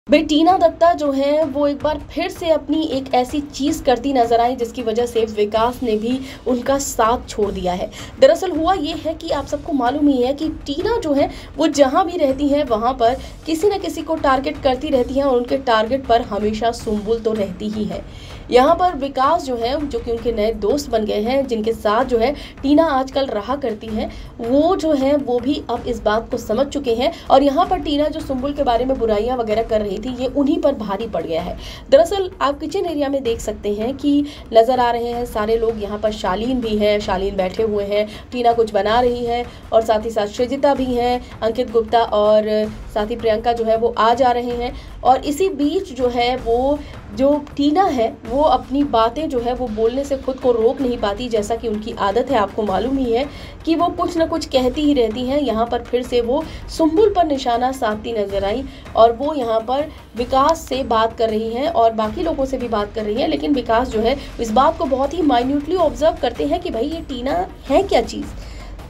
भाई टीना दत्ता जो है वो एक बार फिर से अपनी एक ऐसी चीज़ करती नजर आई जिसकी वजह से विकास ने भी उनका साथ छोड़ दिया है। दरअसल हुआ ये है कि आप सबको मालूम ही है कि टीना जो है वो जहां भी रहती है वहां पर किसी न किसी को टारगेट करती रहती है और उनके टारगेट पर हमेशा सुम्बुल तो रहती ही है। यहाँ पर विकास जो है जो कि उनके नए दोस्त बन गए हैं, जिनके साथ जो है टीना आजकल रहा करती हैं, वो जो है वो भी अब इस बात को समझ चुके हैं और यहाँ पर टीना जो सुम्बुल के बारे में बुराइयां वगैरह कर रही थी ये उन्हीं पर भारी पड़ गया है। दरअसल आप किचन एरिया में देख सकते हैं कि नजर आ रहे हैं सारे लोग, यहाँ पर शालीन भी है, शालीन बैठे हुए हैं, टीना कुछ बना रही है और साथ ही साथ सृजिता भी हैं, अंकित गुप्ता और साथ ही प्रियंका जो है वो आ जा रहे हैं। और इसी बीच जो है वो जो टीना है वो अपनी बातें जो है वो बोलने से खुद को रोक नहीं पाती, जैसा कि उनकी आदत है। आपको मालूम ही है कि वो कुछ ना कुछ कहती ही रहती हैं। यहाँ पर फिर से वो सुम्बुल पर निशाना साधती नजर आई और वो यहाँ पर विकास से बात कर रही हैं और बाकी लोगों से भी बात कर रही हैं, लेकिन विकास जो है इस बात को बहुत ही माइन्यूटली ऑब्जर्व करते हैं कि भाई ये टीना है क्या चीज़।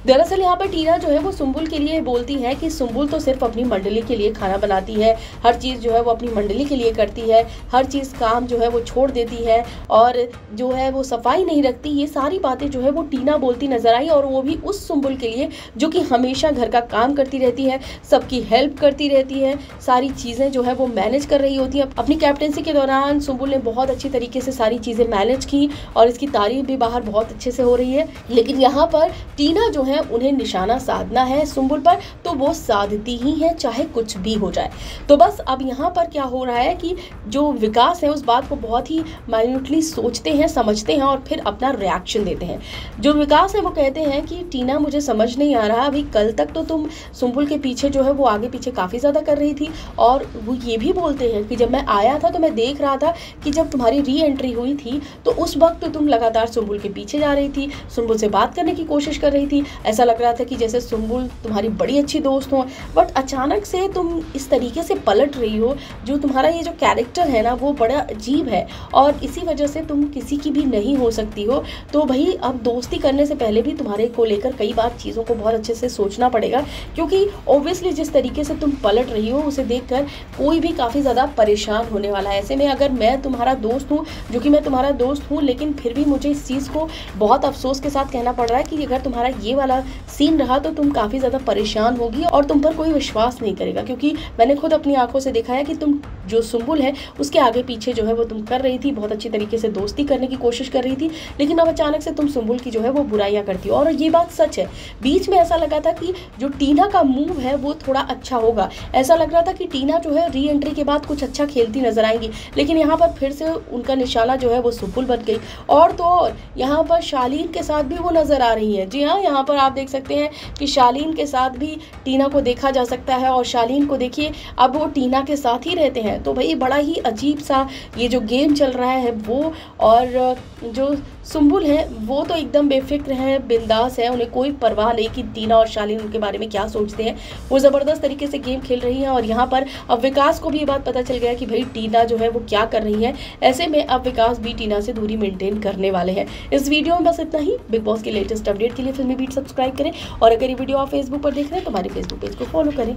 दरअसल यहाँ पर टीना जो है वो सुम्बुल के लिए बोलती है कि सुम्बुल तो सिर्फ अपनी मंडली के लिए खाना बनाती है, हर चीज़ जो है वो अपनी मंडली के लिए करती है, हर चीज़ काम जो है वो छोड़ देती है और जो है वो सफाई नहीं रखती। ये सारी बातें जो है वो टीना बोलती नजर आई और वो भी उस सुम्बुल के लिए जो कि हमेशा घर का काम करती रहती है, सबकी हेल्प करती रहती है, सारी चीज़ें जो है वो मैनेज कर रही होती हैं। अपनी कैप्टेंसी के दौरान सुम्बुल ने बहुत अच्छी तरीके से सारी चीज़ें मैनेज की और इसकी तारीफ भी बाहर बहुत अच्छे से हो रही है। लेकिन यहाँ पर टीना जो है उन्हें निशाना साधना है सुम्बुल पर तो वो साधती ही है, चाहे कुछ भी हो जाए। तो बस अब यहाँ पर क्या हो रहा है कि जो विकास है उस बात को बहुत ही माइन्यूटली सोचते हैं, समझते हैं और फिर अपना रिएक्शन देते हैं। जो विकास है वो कहते हैं कि टीना मुझे समझ नहीं आ रहा, अभी कल तक तो तुम सुम्बुल के पीछे जो है वो आगे पीछे काफ़ी ज़्यादा कर रही थी और वो ये भी बोलते हैं कि जब मैं आया था तो मैं देख रहा था कि जब तुम्हारी री एंट्री हुई थी तो उस वक्त तुम लगातार सुम्बुल के पीछे जा रही थी, सुम्बुल से बात करने की कोशिश कर रही थी, ऐसा लग रहा था कि जैसे सुम्बुल तुम्हारी बड़ी अच्छी दोस्त हो, बट अचानक से तुम इस तरीके से पलट रही हो। जो तुम्हारा ये जो कैरेक्टर है ना वो बड़ा अजीब है और इसी वजह से तुम किसी की भी नहीं हो सकती हो। तो भाई अब दोस्ती करने से पहले भी तुम्हारे को लेकर कई बार चीज़ों को बहुत अच्छे से सोचना पड़ेगा, क्योंकि ऑब्वियसली जिस तरीके से तुम पलट रही हो उसे देखकर कोई भी काफ़ी ज़्यादा परेशान होने वाला है। ऐसे में अगर मैं तुम्हारा दोस्त हूँ, जो कि मैं तुम्हारा दोस्त हूँ, लेकिन फिर भी मुझे इस चीज़ को बहुत अफसोस के साथ कहना पड़ रहा है कि अगर तुम्हारा ये वाला सीन रहा तो तुम काफ़ी ज़्यादा परेशान होगी और तुम पर कोई विश्वास नहीं करेगा, क्योंकि मैंने खुद अपनी आंखों से देखा है कि तुम जो सुम्बुल है उसके आगे पीछे जो है वो तुम कर रही थी, बहुत अच्छी तरीके से दोस्ती करने की कोशिश कर रही थी, लेकिन अब अचानक से तुम सुम्बुल की जो है वो बुराइयां करती हो। और ये बात सच है, बीच में ऐसा लगा था कि जो टीना का मूव है वो थोड़ा अच्छा होगा, ऐसा लग रहा था कि टीना जो है री एंट्री के बाद कुछ अच्छा खेलती नजर आएंगी, लेकिन यहाँ पर फिर से उनका निशाना जो है वो सुम्बुल बन गई। और तो और यहाँ पर शालीन के साथ भी वो नजर आ रही है। जी हाँ, यहाँ पर आप देख सकते हैं कि शालीन के साथ भी टीना को देखा जा सकता है और शालीन को देखिए अब वो टीना के साथ ही रहते हैं। तो भाई बड़ा ही अजीब सा ये जो गेम चल रहा है वो, और जो सुम्बुल है वो तो एकदम बेफिक्र है, बिंदास है, उन्हें कोई परवाह नहीं कि टीना और शालीन उनके बारे में क्या सोचते हैं। वो ज़बरदस्त तरीके से गेम खेल रही हैं और यहाँ पर अब विकास को भी ये बात पता चल गया कि भाई टीना जो है वो क्या कर रही है। ऐसे में अब विकास भी टीना से दूरी मेंटेन करने वाले हैं। इस वीडियो में बस इतना ही। बिग बॉस के लेटेस्ट अपडेट के लिए फिल्मी बीट सब्सक्राइब करें और अगर ये वीडियो आप फेसबुक पर देख रहे हैं तो हमारे फेसबुक पेज को फॉलो करें।